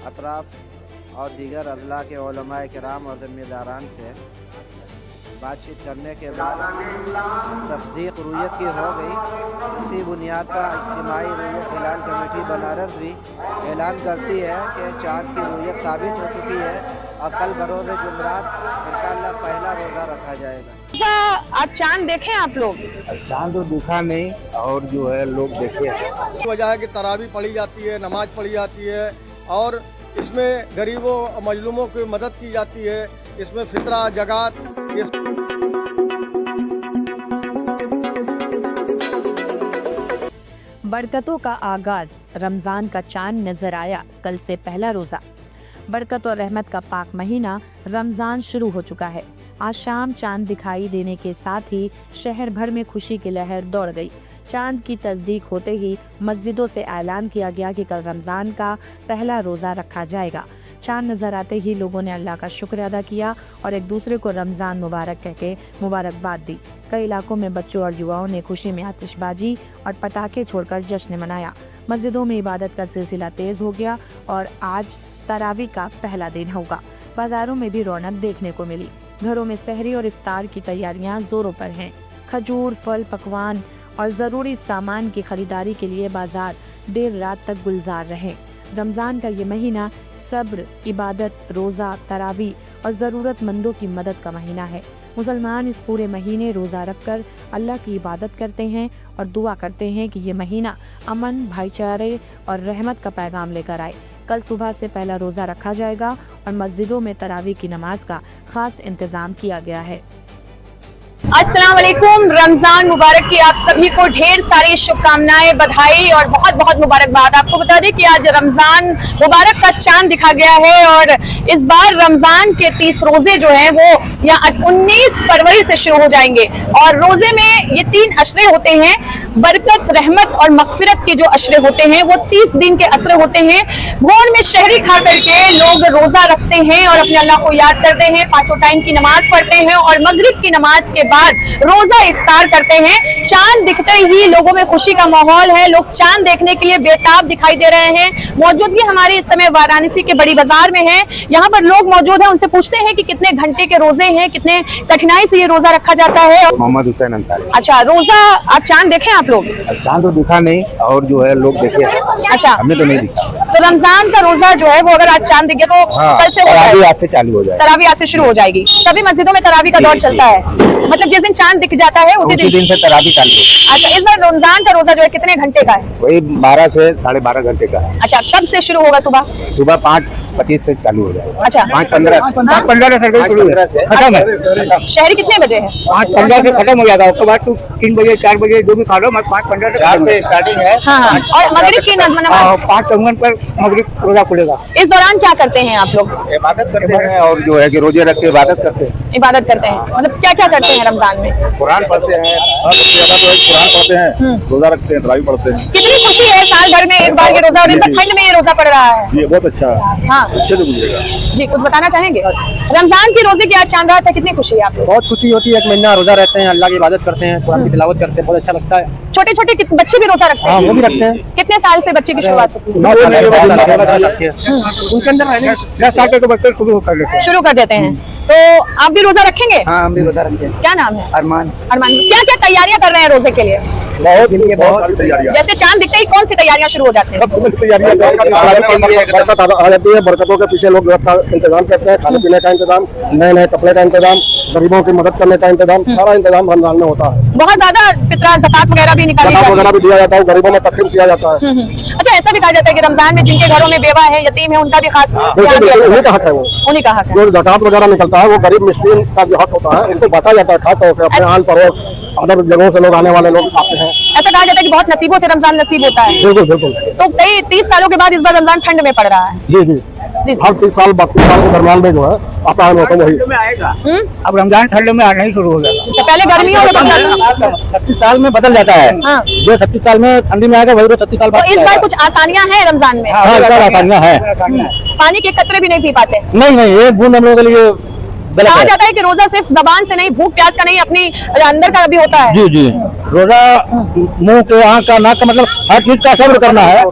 अतराफ़ और दीगर अज़ला के उलमाए किराम और ज़िम्मेदारान से बातचीत करने के बाद तस्दीक रुयत की हो गई। इसी बुनियाद पर इज्तिमाई रुयत हिलाल कमेटी बनारस भी ऐलान करती है कि चाँद की रुयत साबित हो चुकी है और कल बरोज़ जुमरात इंशाअल्लाह पहला रोज़ा रखा जाएगा। आज चांद देखे आप लोग? चांद तो दिखा नहीं और जो है लोग देखे हैं। वजह है कि तरावी पढ़ी जाती है, नमाज पढ़ी जाती है और इसमें गरीबों और मजलूमों की मदद की जाती है। इसमें फितरा जगात बरकतों का आगाज, रमजान का चांद नजर आया, कल से पहला रोजा। बरकत और रहमत का पाक महीना रमजान शुरू हो चुका है। आज शाम चांद दिखाई देने के साथ ही शहर भर में खुशी की लहर दौड़ गई। चांद की तस्दीक होते ही मस्जिदों से ऐलान किया गया कि कल रमजान का पहला रोजा रखा जाएगा। चांद नजर आते ही लोगों ने अल्लाह का शुक्र अदा किया और एक दूसरे को रमजान मुबारक कहके मुबारकबाद दी। कई इलाकों में बच्चों और युवाओं ने खुशी में आतिशबाजी और पटाखे छोड़कर जश्न मनाया। मस्जिदों में इबादत का सिलसिला तेज हो गया और आज तरावी का पहला दिन होगा। बाजारों में भी रौनक देखने को मिली। घरों में सहरी और इफ्तार की तैयारियां जोरों पर हैं। खजूर, फल, पकवान और जरूरी सामान की खरीदारी के लिए बाजार देर रात तक गुलजार रहे। रमजान का ये महीना सब्र, इबादत, रोजा, तरावी और जरूरतमंदों की मदद का महीना है। मुसलमान इस पूरे महीने रोजा रखकर अल्लाह की इबादत करते हैं और दुआ करते हैं कि ये महीना अमन, भाईचारे और रहमत का पैगाम लेकर आए। कल सुबह से पहला रोजा रखा जाएगा और मस्जिदों में तरावी की नमाज का खास इंतजाम किया गया है। अस्सलाम वालेकुम, रमजान मुबारक की आप सभी को ढेर सारी शुभकामनाएं, बधाई और बहुत बहुत मुबारकबाद। आपको बता दें कि आज रमजान मुबारक का चांद दिखा गया है और इस बार रमजान के 30 रोजे जो हैं वो यहाँ 19 फरवरी से शुरू हो जाएंगे और रोजे में ये 3 अशरे होते हैं। बरकत, रहमत और मगफिरत के जो अशरे होते हैं वो 30 दिन के अशरे होते हैं। भोर में शहरी खा करके लोग रोजा रखते हैं और अपने अल्लाह को याद करते हैं, 5 टाइम की नमाज पढ़ते हैं और मगरिब की नमाज के बाद रोजा इफ्तार करते हैं। चांद दिखते ही लोगों में खुशी का माहौल है। लोग चांद देखने के लिए बेताब दिखाई दे रहे हैं। मौजूदगी हमारी इस समय वाराणसी के बड़ी बाजार में है। यहाँ पर लोग मौजूद हैं, उनसे पूछते हैं कि कितने घंटे के रोजे हैं, कितने कठिनाई से ये रोजा रखा जाता है। मोहम्मद हुसैन अंसारी। अच्छा, रोजा आप चांद देखे आप लोग? चांद तो दिखा नहीं और जो है लोग देखे हैं। अच्छा, हमने तो नहीं दिखा। तो रमजान का रोजा जो है वो अगर आज चांद दिखे तो कल से हो जाएगा, आज से चालू हो जाएगा। तरावी आज से शुरू हो जाएगी। सभी मस्जिदों में तरावी का दौर चलता है, मतलब जिस दिन चांद दिख जाता है उसी दिन से तरावी चालू हो। अच्छा, इस बार रमजान का रोजा जो है कितने घंटे का है? वही 12 से 12.5 घंटे का है। अच्छा, कब से शुरू होगा? सुबह 5:25 से चालू हो जाएगा। अच्छा, 5:15 से खत्म है। शहरी कितने बजे है? 5:15 से खत्म हो जाएगा। उसके बाद 3 बजे 4 बजे जो भी खा लो। 5:15 से स्टार्टिंग है। हाँ, और मगरिब की नमाज 5:54 पर मगरिब रोजा खुलेगा। इस दौरान क्या करते हैं आप लोग? इबादत करते हैं और जो है कि रोजे रख के इबादत करते हैं। इबादत करते हैं, मतलब क्या क्या करते हैं रमजान में? कुरान पढ़ते हैं, सबसे ज्यादा तो कुरान पढ़ते हैं, रोजा रखते हैं, तरावी पढ़ते हैं। कितनी खुशी है, साल भर में एक बार ये रोजा और इस बार ठंड में ये रोजा पड़ रहा है। ये बहुत अच्छा है। हाँ, अच्छे से गुजरेगा। जी, कुछ बताना चाहेंगे? रमजान की रोजे की आज चांद रात है, कितनी खुशी है आपको? बहुत खुशी होती है। 1 महीना रोजा रहते हैं, अल्लाह की इबादत करते हैं, कुरान की तिलावत करते हैं, बहुत अच्छा लगता है। छोटे छोटे बच्चे भी रोजा रखते हैं? वो भी रखते हैं। कितने साल से बच्चे की शुरुआत होती है? उनके अंदर 10 साल के बच्चे शुरू कर लेते हैं। शुरू कर देते हैं। तो आप भी रोजा रखेंगे? हाँ, हम भी रोजा रखते हैं। क्या नाम है? अरमान। अरमान, क्या क्या तैयारियां कर रहे हैं रोजे के लिए? बहुत तैयारियां। जैसे चांद दिखते ही कौन सी तैयारियां शुरू हो जाती हैं? सब तैयारियां बरकत आ जाती है। बरकतों के पीछे लोग इंतजाम करते हैं, खाने पीने का इंतजाम, नए नए कपड़े का इंतजाम, गरीबों की मदद करने का इंतजाम, सारा इंतजाम रमजान में होता है। बहुत ज्यादा फितरा, ज़कात वगैरह भी निकाली जाती है। वगैरह भी दिया जाता है, गरीबों में तकरीम किया जाता है। अच्छा, ऐसा भी कहा जाता है कि रमजान में जिनके घरों में बेवा है, यतीम है, उनका भी खास ध्यान दिया जाता है। उन्हीं का हक है, वो उन्हीं का हक है। जो ज़कात वगैरह निकलता है वो गरीब मिस्कीन का जो हक होता है उनको बांटा जाता है। खास तौर पर अपने आन पड़ोस अदर जगहों से लोग आने वाले लोग आते हैं। ऐसा कहा जाता है कि बहुत नसीबों से रमजान नसीब होता है। बिल्कुल बिल्कुल। तो कई 30 सालों के बाद इस बार रमजान ठंड में पड़ रहा है। जी जी, हर 30 साल 32 साल के दरमियान में जो है आता है मौसम वही। अब रमजान ठंड में आना ही शुरू हो जाएगा। तो पहले गर्मियों में बदल 36 साल में बदल जाता है। हाँ। जो 36 साल में ठंडी में आएगा वही 36 साल बाद। तो इस बार कुछ आसानियां हैं रमजान में? हाँ, आसानियां है। पानी के कतरे भी नहीं पी पाते? नहीं, एक बूंद हम लोगों के लिए गलत कहा है। जाता है कि रोजा सिर्फ जबान से नहीं, भूख प्यास का नहीं, अपनी अंदर का भी होता है। जी जी, रोजा मुंह के, आँख का, नाक का, मतलब हर चीज का सब्र करना है।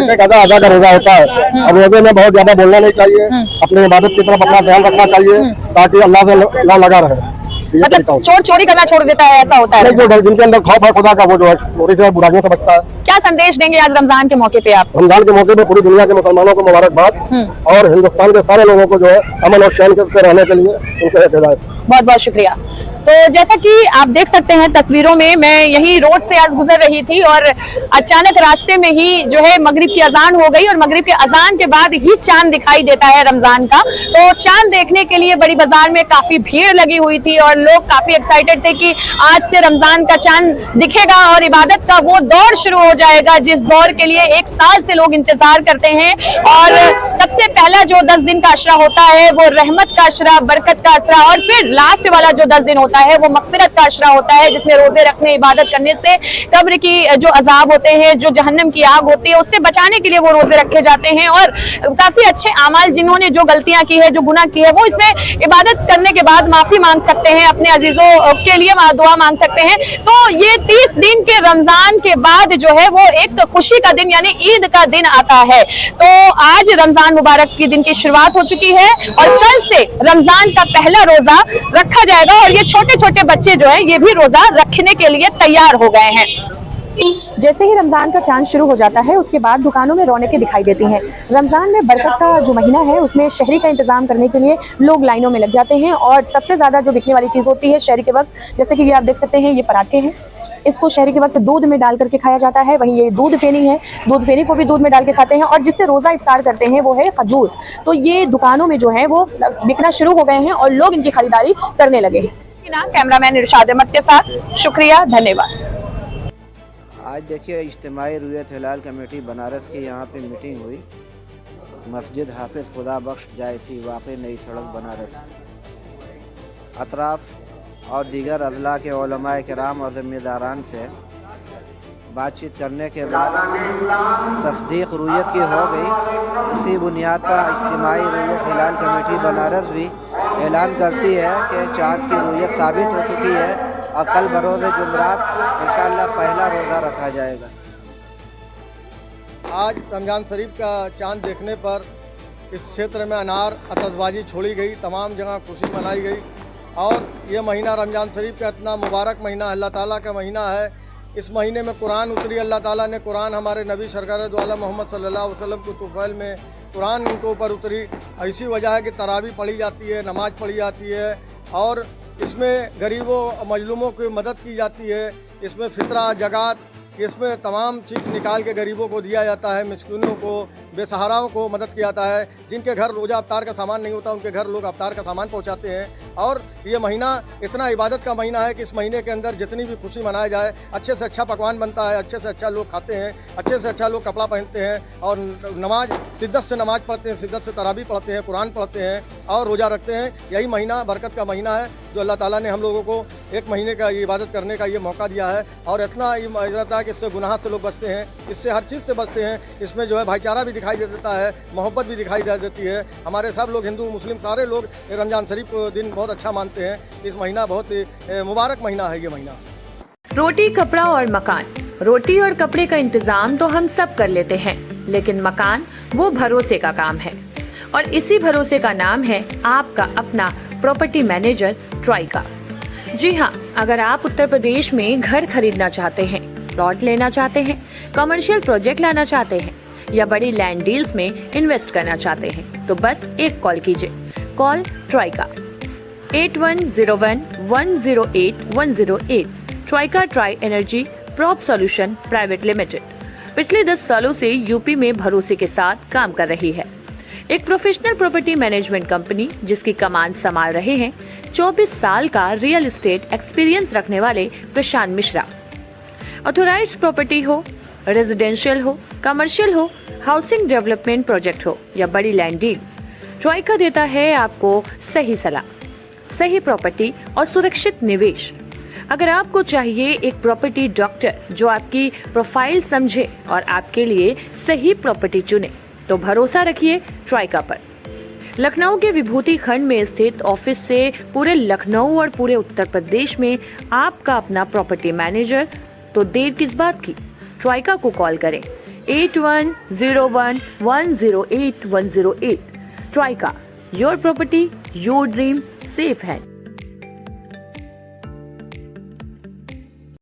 एक आधा आधा का रोजा होता है। अब रोजे में बहुत ज्यादा बोलना नहीं चाहिए, अपनी इबादत की तरफ अपना ध्यान रखना चाहिए ताकि अल्लाह से लव लगा रहे। ये तरीका मतलब होता है। चोर चोरी करना छोड़ देता है, ऐसा होता है। नहीं, जो जिनके अंदर खौफ है खुदा का, वो जो है चोरी से, बुराइयों से बचता है। क्या संदेश देंगे आज रमजान के मौके पे आप? रमजान के मौके पे पूरी दुनिया के मुसलमानों को मुबारकबाद और हिंदुस्तान के सारे लोगों को जो है अमन और चैन से रहने के लिए उनको हिदायत। बहुत बहुत शुक्रिया। तो जैसा कि आप देख सकते हैं तस्वीरों में, मैं यही रोड से आज गुजर रही थी और अचानक रास्ते में ही जो है मगरिब की अजान हो गई और मगरिब की अजान के बाद ही चांद दिखाई देता है रमजान का। तो चांद देखने के लिए बड़ी बाजार में काफी भीड़ लगी हुई थी और लोग काफी एक्साइटेड थे कि आज से रमजान का चांद दिखेगा और इबादत का वो दौर शुरू हो जाएगा जिस दौर के लिए 1 साल से लोग इंतजार करते हैं। और सबसे पहला जो 10 दिन का अशरा होता है वो रहमत का अशरा, बरकत का अशरा, और फिर लास्ट वाला जो 10 दिन होता है वो मगफिरत का अशरा होता है जिसमें रोजे रखने, इबादत करने से कब्र की जो अजाब होते हैं, जो जहन्नम की आग होती है, उससे बचाने के लिए वो रोजे रखे जाते हैं। और काफी अच्छे आमाल, जिन्होंने जो गलतियां की है, जो गुनाह की है, वो इसमें इबादत करने के बाद माफी मांग सकते हैं, अपने अजीजों के लिए दुआ मांग सकते हैं। तो ये 30 दिन के रमजान के बाद जो है वो एक खुशी का दिन यानी ईद का दिन आता है। तो आज रमजान मुबारक के दिन की शुरुआत हो चुकी है और कल से रमजान का पहला रोजा रखा जाएगा और ये छोटे छोटे बच्चे जो है ये भी रोजा रखने के लिए तैयार हो गए हैं। जैसे ही रमजान का चांद शुरू हो जाता है उसके बाद दुकानों में रौनकें दिखाई देती हैं। रमजान में बरकत का जो महीना है उसमें शहरी का इंतजाम करने के लिए लोग लाइनों में लग जाते हैं और सबसे ज्यादा जो बिकने वाली चीज होती है शहरी के वक्त, जैसे कि ये आप देख सकते हैं, ये पराठे हैं। इसको शहरी के वक्त दूध में डाल करके खाया जाता है। वहीं ये दूध फेनी है, दूध फेनी को भी दूध में डाल के खाते हैं और जिससे रोजा इफ्तार करते हैं वो है खजूर। तो ये दुकानों में जो है वो बिकना शुरू हो गए हैं और लोग इनकी खरीदारी करने लगे हैं। कैमरामैन इरशाद अहमद के साथ शुक्रिया, धन्यवाद। आज देखिए इज्तिमाई रुयत हिलाल कमेटी बनारस की यहाँ पे मीटिंग हुई। मस्जिद हाफिज़ खुदा बख्श जायसी वाक़ई नई सड़क बनारस, अतराफ़ और दीगर अजला के उलमाए किराम और ज़िम्मेदारान से बातचीत करने के बाद तस्दीक रुयत की हो गई। इसी बुनियाद पर इज्तिमाई रुयत हिलाल कमेटी बनारस भी ऐलान करती है कि चाँद की रुयत साबित हो चुकी है और कल बरोज़ जुमरात इंशाअल्लाह पहला रोज़ा रखा जाएगा। आज रमज़ान शरीफ का चांद देखने पर इस क्षेत्र में अनार आतशबाजी छोड़ी गई, तमाम जगह खुशी मनाई गई। और ये महीना रमज़ान शरीफ का इतना मुबारक महीना, अल्लाह ताला का महीना है। इस महीने में कुरान उतरी, अल्लाह ताला ने कुरान हमारे नबी सरकार दो आलम मोहम्मद सल्लल्लाहु अलैहि वसल्लम को तुफ़ैल में कुरान उनके ऊपर उतरी। ऐसी वजह है कि तरावी पढ़ी जाती है, नमाज पढ़ी जाती है और इसमें गरीबों मजलूमों की मदद की जाती है। इसमें फ़ितरा, ज़कात, इसमें तमाम चीज़ निकाल के गरीबों को दिया जाता है, मिस्किनों को, बेसहाराओं को मदद किया जाता है। जिनके घर रोज़ा अफ्तार का सामान नहीं होता उनके घर लोग अफ्तार का सामान पहुंचाते हैं। और ये महीना इतना इबादत का महीना है कि इस महीने के अंदर जितनी भी खुशी मनाया जाए, अच्छे से अच्छा पकवान बनता है, अच्छे से अच्छा लोग खाते हैं, अच्छे से अच्छा लोग कपड़ा पहनते हैं और नमाज शिद्दत से नमाज पढ़ते हैं, शिद्दत से तरावी पढ़ते हैं, कुरान पढ़ते हैं और रोज़ा रखते हैं। यही महीना बरकत का महीना है जो अल्लाह ताला ने हम लोगों को 1 महीने का ये इबादत करने का ये मौका दिया है। और इतना इजरत है कि इससे गुनाह से लोग बचते हैं, इससे हर चीज़ से बचते हैं। इसमें जो है भाईचारा भी दिखाई दे देता है, मोहब्बत भी दिखाई दे देती है। हमारे सब लोग हिंदू मुस्लिम सारे लोग रमज़ान शरीफ को दिन बहुत अच्छा मानते हैं। इस महीना बहुत मुबारक महीना है ये महीना। रोटी, कपड़ा और मकान। रोटी और कपड़े का इंतजाम तो हम सब कर लेते हैं, लेकिन मकान वो भरोसे का काम है और इसी भरोसे का नाम है आपका अपना प्रॉपर्टी मैनेजर ट्राइका। जी हाँ, अगर आप उत्तर प्रदेश में घर खरीदना चाहते हैं, प्लॉट लेना चाहते हैं, कमर्शियल प्रोजेक्ट लाना चाहते हैं या बड़ी लैंड डील्स में इन्वेस्ट करना चाहते हैं तो बस एक कॉल कीजिए। Call Trika 8101108108। Trika tri energy prop solution private limited पिछले 10 सालों से यूपी में भरोसे के साथ काम कर रही है। एक प्रोफेशनल प्रॉपर्टी मैनेजमेंट कंपनी जिसकी कमान संभाल रहे हैं 24 साल का रियल एस्टेट एक्सपीरियंस रखने वाले प्रशांत मिश्रा। ऑथोराइज्ड प्रॉपर्टी हो, रेजिडेंशियल हो, कमर्शियल हो, हाउसिंग डेवलपमेंट प्रोजेक्ट हो या बड़ी लैंड डील, ट्राइका देता है आपको सही सलाह, सही प्रॉपर्टी और सुरक्षित निवेश। अगर आपको चाहिए एक प्रॉपर्टी डॉक्टर जो आपकी प्रोफाइल समझे और आपके लिए सही प्रॉपर्टी चुने तो भरोसा रखिए ट्राइका पर। लखनऊ के विभूति खंड में स्थित ऑफिस से पूरे लखनऊ और पूरे उत्तर प्रदेश में आपका अपना प्रॉपर्टी मैनेजर, तो देर किस बात की, ट्राइका को कॉल करें 8101108108। Trika, your property your dream, safe hand.